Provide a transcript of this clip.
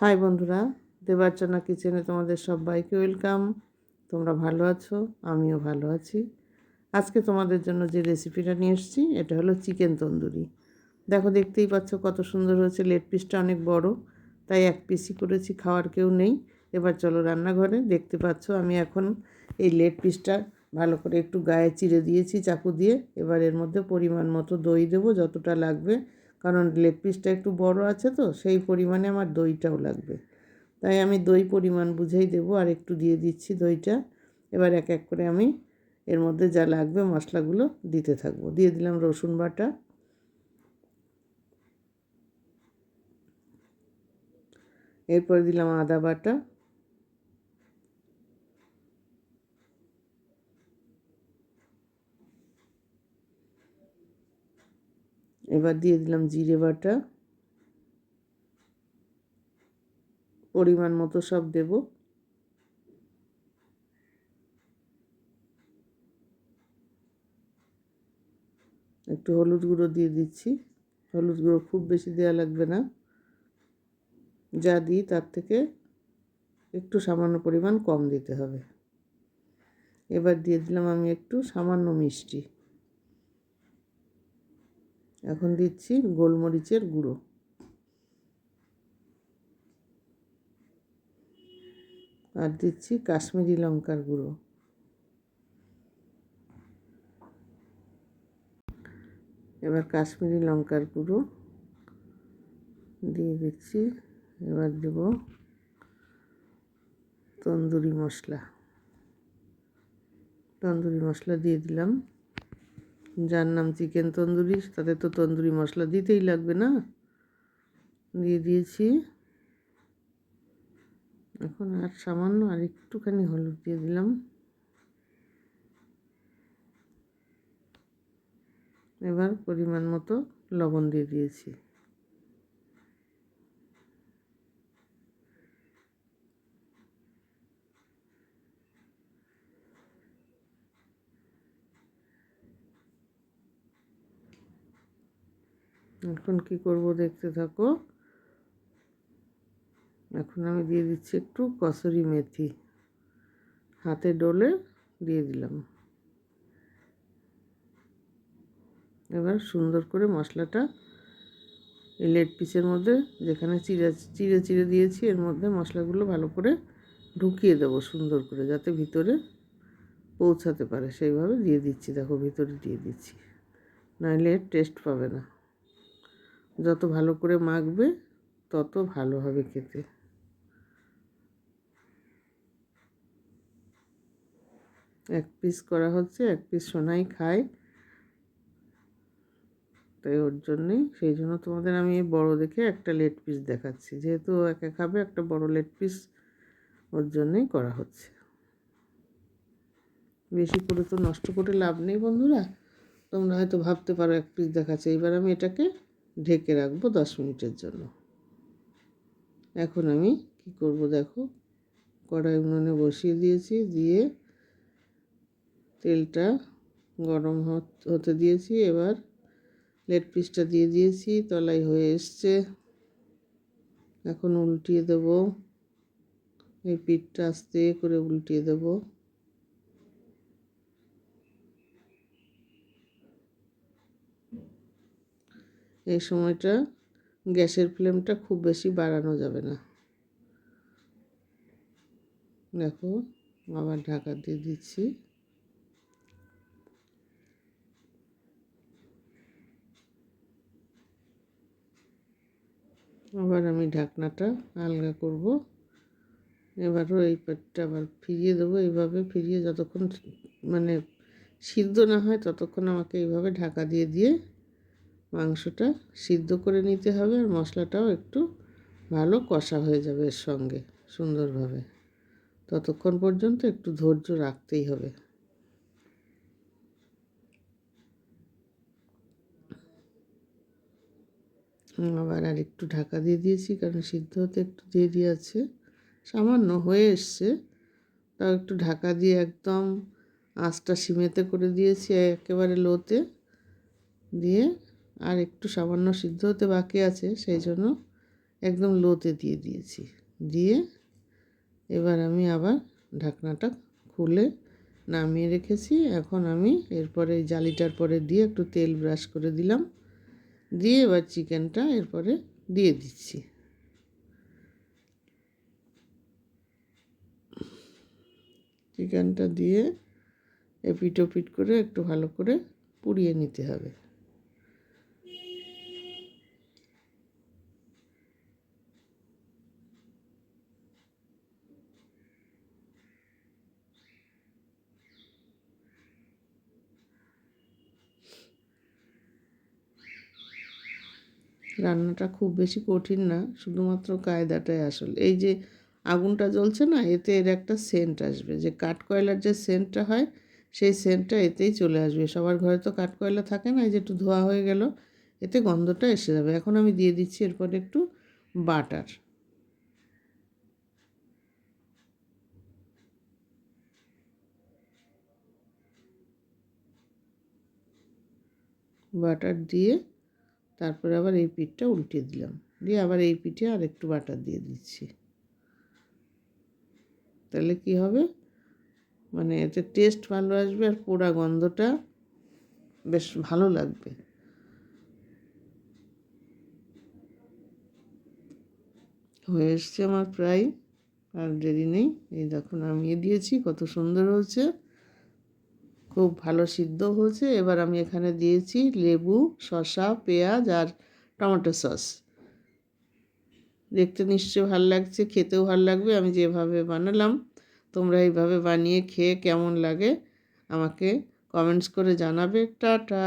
High বন্ধুরা, দেবার্চনা কিচেনে তোমাদের সবাইকে ওয়েলকাম। তোমরা ভালো আছো? আমিও ভালো আছি। আজকে তোমাদের জন্য যে রেসিপিটা নিয়ে এসেছি এটা হলো চিকেন তন্দুরি। দেখো, দেখতেই পাচ্ছ কত সুন্দর হয়েছে। লেগ পিসটা অনেক বড়, তাই এক পিসই করেছি, খাওয়ার কেউ নেই। এবার চলো রান্নাঘরে। দেখতে পাচ্ছ আমি এখন এই লেগ পিসটা ভালো করে একটু গায়ে চিড়ে দিয়েছি চাকু দিয়ে। এবার এর মধ্যে পরিমাণ মতো দই দেবো, যতটা লাগবে, কারণ লেগ পিসটা একটু বড় আছে তো সেই পরিমাণে আমার দইটাও লাগবে। তাই আমি দই পরিমাণ বুঝেই দেবো, আর একটু দিয়ে দিচ্ছি দইটা। এবার এক এক করে আমি এর মধ্যে যা লাগবে মশলাগুলো দিতে থাকবো। দিয়ে দিলাম রসুন বাটা, এরপরে দিলাম আদা বাটা, এবার দিয়ে দিলাম জিরে বাটা, পরিমাণ মতো সব দেব। একটু হলুদ গুঁড়ো দিয়ে দিচ্ছি। হলুদ গুঁড়ো খুব বেশি দেওয়া লাগবে না, যা দিই তার থেকে একটু সামান্য পরিমাণ কম দিতে হবে। এবার দিয়ে দিলাম আমি একটু সামান্য মিষ্টি। এখন দিচ্ছি গোলমরিচের গুঁড়ো, আর দিচ্ছি কাশ্মীরি লঙ্কার গুঁড়ো। এবার কাশ্মীরি লঙ্কার গুঁড়ো দিয়ে দিচ্ছি। এবার দেব তন্দুরি মশলা। তন্দুরি মশলা দিয়ে দিলাম। যার নাম চিকেন তন্দুরি তাদের তো তন্দুরি মশলা দিতেই লাগবে না, দিয়ে দিয়েছি। এখন আর সামান্য আর একটুখানি হলুদ দিয়ে দিলাম। এবার পরিমাণ মতো লবণ দিয়ে দিয়েছি। এখন কি করব দেখতে থাকো। এখন আমি দিয়ে দিচ্ছি একটু কসুরি মেথি, হাতে ডলে দিয়ে দিলাম। এবার সুন্দর করে মশলাটা এই লেগ পিসের মধ্যে, যেখানে চিড়ে চিড়ে দিয়েছি, এর মধ্যে মশলাগুলো ভালো করে ঢুকিয়ে দেবো সুন্দর করে, যাতে ভিতরে পৌঁছাতে পারে সেইভাবে দিয়ে দিচ্ছি। দেখো, ভিতরে দিয়ে দিচ্ছি, নাহলে এর টেস্ট পাবে না। যত ভালো করে মাখবে তত ভালো হবে খেতে। এক পিস করা হচ্ছে, এক পিস সোনাই খায়, তাই ওর জন্যেই, সেই জন্য তোমাদের আমি এই বড়ো দেখে একটা লেগ পিস দেখাচ্ছি। যেহেতু একা খাবে, একটা বড় লেগ পিস ওর জন্যেই করা হচ্ছে। বেশি করে তো নষ্ট করে লাভ নেই বন্ধুরা। তোমরা হয়তো ভাবতে পারো এক পিস দেখাচ্ছে। এবার আমি এটাকে ঢেকে রাখবো 10 মিনিটের জন্য। এখন আমি কি করব দেখো, কড়াই উনুনে বসিয়ে দিয়েছি, দিয়ে তেলটা গরম হতে দিয়েছি। এবার লেগ পিসটা দিয়ে দিয়েছি, তলাই হয়ে এসছে। এখন উল্টিয়ে দেব, এই পিঠটা আস্তে করে উল্টিয়ে দেব। এই সময়টা গ্যাসের ফ্লেমটা খুব বেশি বাড়ানো যাবে না। দেখো, আবার ঢাকা দিয়ে দিচ্ছি। আবার আমি ঢাকনাটা আলগা করব। এবারও এই পেটটা আবার ফিরিয়ে দেবো। এইভাবে ফিরিয়ে যতক্ষণ মানে সিদ্ধ না হয় ততক্ষণ আমাকে এইভাবে ঢাকা দিয়ে দিয়ে মাংসটা সিদ্ধ করে নিতে হবে। আর মশলাটাও একটু ভালো কষা হয়ে যাবে এর সঙ্গে সুন্দরভাবে। ততক্ষণ পর্যন্ত একটু ধৈর্য রাখতেই হবে। আবার আর একটু ঢাকা দিয়ে দিয়েছি, কারণ সিদ্ধ হতে একটু দেরি আছে। সামান্য হয়ে এসছে, তাও একটু ঢাকা দিয়ে একদম আঁচটা সিমেতে করে দিয়েছি, একেবারে লোতে দিয়ে। আর একটু সামান্য সিদ্ধ হতে বাকি আছে, সেই জন্য একদম লোতে দিয়ে দিয়েছি। দিয়ে এবার আমি আবার ঢাকনাটা খুলে নামিয়ে রেখেছি। এখন আমি এরপরে জালিটার পরে দিয়ে একটু তেল ব্রাশ করে দিলাম, দিয়ে এবার চিকেনটা এরপরে দিয়ে দিচ্ছি। চিকেনটা দিয়ে এপিট ওপিট করে একটু ভালো করে পুড়িয়ে নিতে হবে। রান্নাটা খুব বেশি কঠিন না, শুধুমাত্র কায়দাটাই আসল। এই যে আগুনটা জ্বলছে না, এতে এর একটা সেন্ট আসবে, যে কাঠকয়লার যে সেন্টটা হয় সেই সেন্টটা এতেই চলে আসবে। সবার ঘরে তো কাঠকয়লা থাকে না, এই যে একটু ধোয়া হয়ে গেল, এতে গন্ধটা এসে যাবে। এখন আমি দিয়ে দিচ্ছি এরপরে একটু বাটার। বাটার দিয়ে তারপরে আবার এই পিঠটা উল্টে দিলাম, দিয়ে আবার এই পিঠে আর একটু বাটার দিয়ে দিচ্ছি। তাহলে কি হবে, মানে এতে টেস্ট ভালো আসবে আর পোড়া গন্ধটা বেশ ভালো লাগবে। হয়ে এসছে আমার প্রায়, আর দেরি নেই। এই দেখো নামিয়ে দিয়েছি, কত সুন্দর হয়েছে, খুব ভালো সিদ্ধ হয়েছে। এবার আমি এখানে দিয়েছি লেবু, শসা, পেঁয়াজ আর টমেটো সস। দেখতে নিশ্চয়ই ভালো লাগছে, খেতেও ভালো লাগবে। আমি যেভাবে বানালাম, তোমরা এইভাবে বানিয়ে খেয়ে কেমন লাগে আমাকে কমেন্টস করে জানাবে। টাটা।